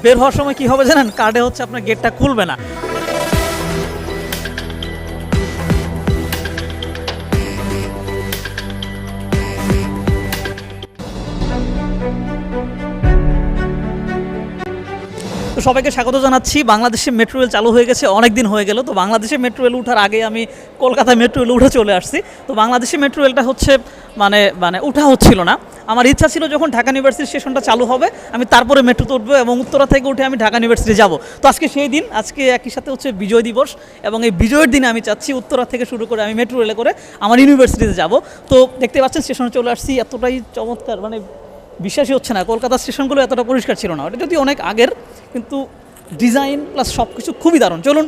বের হওয়ার সময় কী হবে জানেন, কার্ডে হচ্ছে আপনার গেটটা খুলবে না। তো সবাইকে স্বাগত জানাচ্ছি। বাংলাদেশে মেট্রো রেল চালু হয়ে গেছে, অনেক দিন হয়ে গেল। তো বাংলাদেশে মেট্রো রেল ওঠার আগে আমি কলকাতায় মেট্রো রেল উঠে চলে আসছি। তো বাংলাদেশে মেট্রো রেলটা হচ্ছে মানে উঠা হচ্ছিল না। আমার ইচ্ছা ছিল যখন ঢাকা ইউনিভার্সিটি স্টেশনটা চালু হবে আমি তারপরে মেট্রোতে উঠবো এবং উত্তরা থেকে উঠে আমি ঢাকা ইউনিভার্সিটি যাব। তো আজকে সেই দিন, আজকে একই সাথে হচ্ছে বিজয় দিবস এবং এই বিজয়ের দিনে আমি চাচ্ছি উত্তরা থেকে শুরু করে আমি মেট্রো রেলে করে আমার ইউনিভার্সিটিতে যাব। তো দেখতে পাচ্ছেন স্টেশনে চলে আসছি, এতটাই চমৎকার, মানে বিশ্বাসই হচ্ছে না কলকাতার স্টেশনগুলো এতটা পরিষ্কার ছিল না। ওটা যদি অনেক আগের, কিন্তু ডিজাইন প্লাস সব কিছু খুবই দারুণ। চলুন,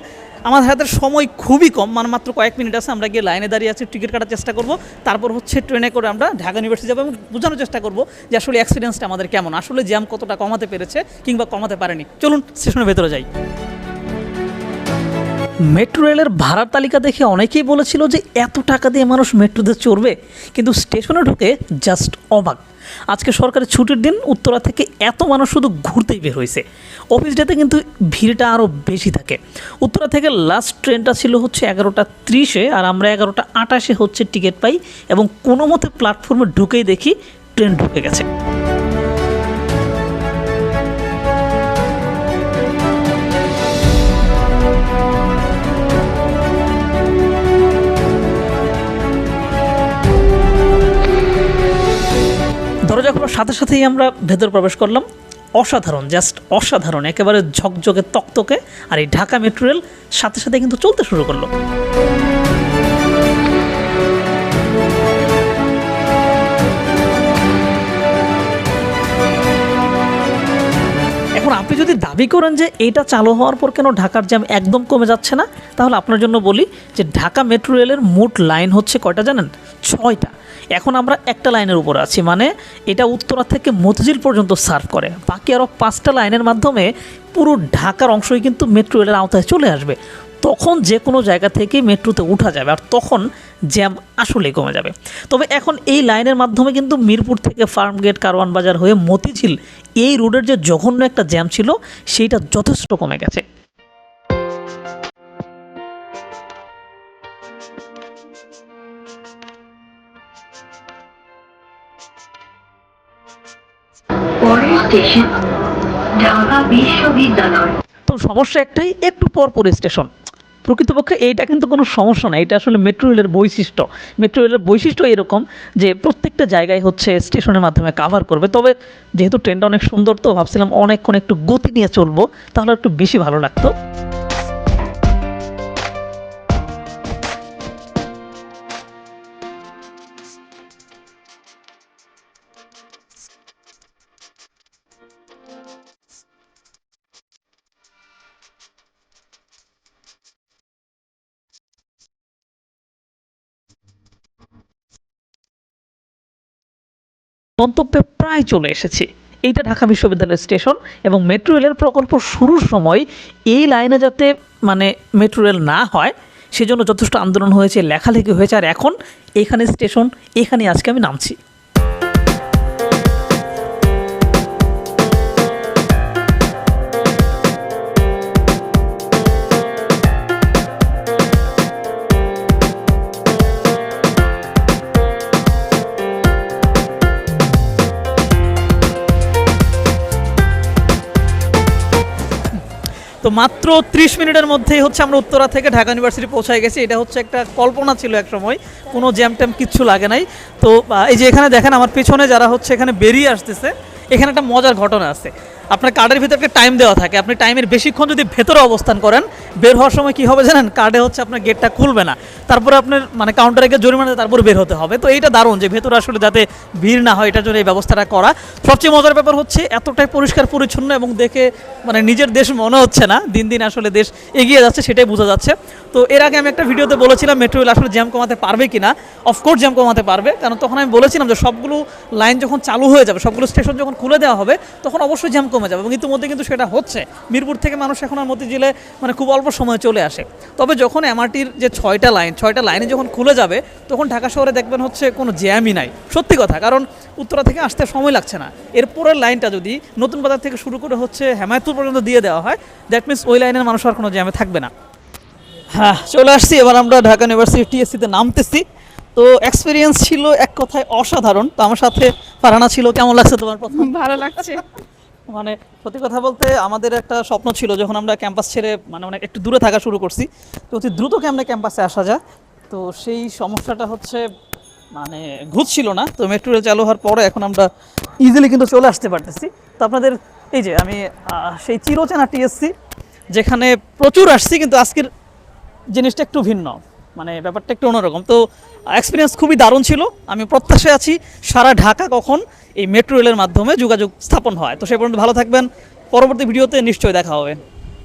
আমার হাতের সময় খুবই কম, মানে মাত্র কয়েক মিনিট আছে। আমরা গিয়ে লাইনে দাঁড়িয়ে আছি, টিকিট কাটার চেষ্টা করব, তারপর হচ্ছে ট্রেনে করে আমরা ঢাকা ইউনিভার্সিটি যাবো এবং বোঝানোর চেষ্টা করব যে আসলে এক্সপিরিয়েন্সটা আমাদের কেমন, আসলে জ্যাম কতটা কমাতে পেরেছে কিংবা কমাতে পারেনি। চলুন স্টেশনের ভেতরে যাই। মেট্রো রেলের ভাড়ার তালিকা দেখে অনেকেই বলেছিল যে এত টাকা দিয়ে মানুষ মেট্রোতে চড়বে, কিন্তু স্টেশনে ঢুকে জাস্ট অবাক। আজকে সরকারি ছুটির দিন, উত্তরা থেকে এত মানুষ শুধু ঘুরতেই বের হয়েছে। অফিস ডেতে কিন্তু ভিড়টা আরও বেশি থাকে। উত্তরা থেকে লাস্ট ট্রেনটা ছিল হচ্ছে 11:30-এ, আর আমরা 11:28-এ হচ্ছে টিকিট পাই এবং কোনো মতে প্ল্যাটফর্মে ঢুকেই দেখি ট্রেন ঢুকে গেছে। দরজা খোলার সাথে সাথেই আমরা ভেতর প্রবেশ করলাম। অসাধারণ, জাস্ট অসাধারণ, একেবারে ঝকঝকে তকতকে। আর এই ঢাকা মেট্রো রেল সাথে সাথে কিন্তু চলতে শুরু করলো। এখন আপনি যদি দাবি করেন যে এটা চালু হওয়ার পর কেন ঢাকার জ্যাম একদম কমে যাচ্ছে না, তাহলে আপনার জন্য বলি যে ঢাকা মেট্রো রেলের মোট লাইন হচ্ছে কয়টা জানেন? 6টা। এখন আমরা একটা লাইনের উপরে আছি, মানে এটা উত্তরা থেকে মতিঝিল পর্যন্ত সার্ভ করে। বাকি আরও 5টা লাইনের মাধ্যমে পুরো ঢাকার অংশই কিন্তু মেট্রো রেলের আওতায় চলে আসবে। তখন যে কোনো জায়গা থেকে মেট্রোতে উঠা যাবে আর তখন জ্যাম আসলেই কমে যাবে। তবে এখন এই লাইনের মাধ্যমে কিন্তু মিরপুর থেকে ফার্মগেট, কারওয়ান বাজার হয়ে মতিঝিল, এই রোডের যে জঘন্য একটা জ্যাম ছিল সেইটা যথেষ্ট কমে গেছে। তো সমস্যা একটাই, একটু পর পর স্টেশন। প্রকৃতপক্ষে এইটা কিন্তু কোনো সমস্যা না, এটা আসলে মেট্রো রেলের বৈশিষ্ট্য। মেট্রো রেলের বৈশিষ্ট্য এরকম যে প্রত্যেকটা জায়গায় হচ্ছে স্টেশনের মাধ্যমে কাভার করবে। তবে যেহেতু ট্রেনটা অনেক সুন্দর, তো ভাবছিলাম অনেকক্ষণ একটু গতি নিয়ে চলবো, তাহলে একটু বেশি ভালো লাগতো। গন্তব্যে প্রায় চলে এসেছি। এইটা ঢাকা বিশ্ববিদ্যালয় স্টেশন এবং মেট্রো রেলের প্রকল্প শুরুর সময় এই লাইনে যাতে মেট্রো রেল না হয় সেজন্য যথেষ্ট আন্দোলন হয়েছে, লেখালেখি হয়েছে। আর এখন এখানে স্টেশন, এখানে আজকে আমি নামছি। তো মাত্র 30 মিনিটের মধ্যেই হচ্ছে আমরা উত্তরা থেকে ঢাকা ইউনিভার্সিটি পৌঁছায় গেছি। এটা হচ্ছে একটা কল্পনা ছিল এক সময়, কোনো জ্যাম ট্যাম কিচ্ছু লাগে নাই। তো এই যে এখানে দেখেন আমার পিছনে যারা হচ্ছে এখানে বেরিয়ে আসতেছে, এখানে একটা মজার ঘটনা আছে। আপনার কার্ডের ভিতরে একটা টাইম দেওয়া থাকে, আপনি টাইমের বেশিক্ষণ যদি ভেতরে অবস্থান করেন, বের হওয়ার সময় কী হবে জানেন, কার্ডে হচ্ছে আপনার গেটটা খুলবে না, তারপরে আপনার কাউন্টারে গিয়ে জরিমানা তারপর বের হতে হবে। তো এইটা দারুণ যে ভেতরে আসলে যাতে ভিড় না হয় এটার জন্য এই ব্যবস্থাটা করা। সবচেয়ে মজার ব্যাপার হচ্ছে এতটাই পরিষ্কার পরিচ্ছন্ন এবং দেখে নিজের দেশ মনে হচ্ছে না, দিন দিন আসলে দেশ এগিয়ে যাচ্ছে সেটাই বোঝা যাচ্ছে। তো এর আগে আমি একটা ভিডিওতে বলেছিলাম মেট্রো রেল আসলে জ্যাম কমাতে পারবে কিনা। অফকোর্স জ্যাম কমাতে পারবে, কারণ তখন আমি বলেছিলাম যে সবগুলো লাইন যখন চালু হয়ে যাবে, সবগুলো স্টেশন যখন খুলে দেওয়া হবে, তখন অবশ্যই জ্যাম কমে যাবে এবং ইতিমধ্যে কিন্তু সেটা হচ্ছে। মিরপুর থেকে মানুষ এখন আর মতিঝিলে মানে খুব অল্প সময়ে চলে আসে। তবে যখন এমআরটির যে 6টা লাইনে যখন খুলে যাবে তখন ঢাকা শহরে দেখবেন হচ্ছে কোনো জ্যামই নাই, সত্যি কথা। কারণ উত্তরা থেকে আসতে সময় লাগছে না। এরপরের লাইনটা যদি নতুন বাজার থেকে শুরু করে হচ্ছে হেমায়তপুর পর্যন্ত দিয়ে দেওয়া হয়, দ্যাট মিনস ওই লাইনের মানুষ আর কোনো জ্যামে থাকবে না। হ্যাঁ, চলে আসছি, এবার আমরা ঢাকা ইউনিভার্সিটি টিএসসিতে নামতেছি। তো এক্সপিরিয়েন্স ছিল এক কথায় অসাধারণ। তো আমার সাথে ফারহানা ছিল। কেমন লাগছে তোমার প্রথম? ভালো লাগছে। মানে সত্যি কথা বলতে আমাদের একটা স্বপ্ন ছিল যখন আমরা ক্যাম্পাস ছেড়ে মানে অনেক একটু দূরে থাকা শুরু করছি, তো অতি দ্রুত কেমনে ক্যাম্পাসে আসা যায়, তো সেই সমস্যাটা হচ্ছে মানে ঘুরছিল না। তো মেট্রো রেল চালু হওয়ার পরে এখন আমরা ইজিলি কিন্তু চলে আসতে পারতেছি। তো আপনাদের এই যে আমি সেই চিরচেনা টিএসসি যেখানে প্রচুর আসছি, কিন্তু আজকের জিনিসটা একটু ভিন্ন, মানে ব্যাপারটা একটু অন্যরকম। তো এক্সপিরিয়েন্স খুবই দারুণ ছিল। আমি প্রত্যাশায় আছি সারা ঢাকা কখন এই মেট্রো রেলের মাধ্যমে যোগাযোগ স্থাপন হয়। তো সে পর্যন্ত ভালো থাকবেন, পরবর্তী ভিডিওতে নিশ্চয়ই দেখা হবে।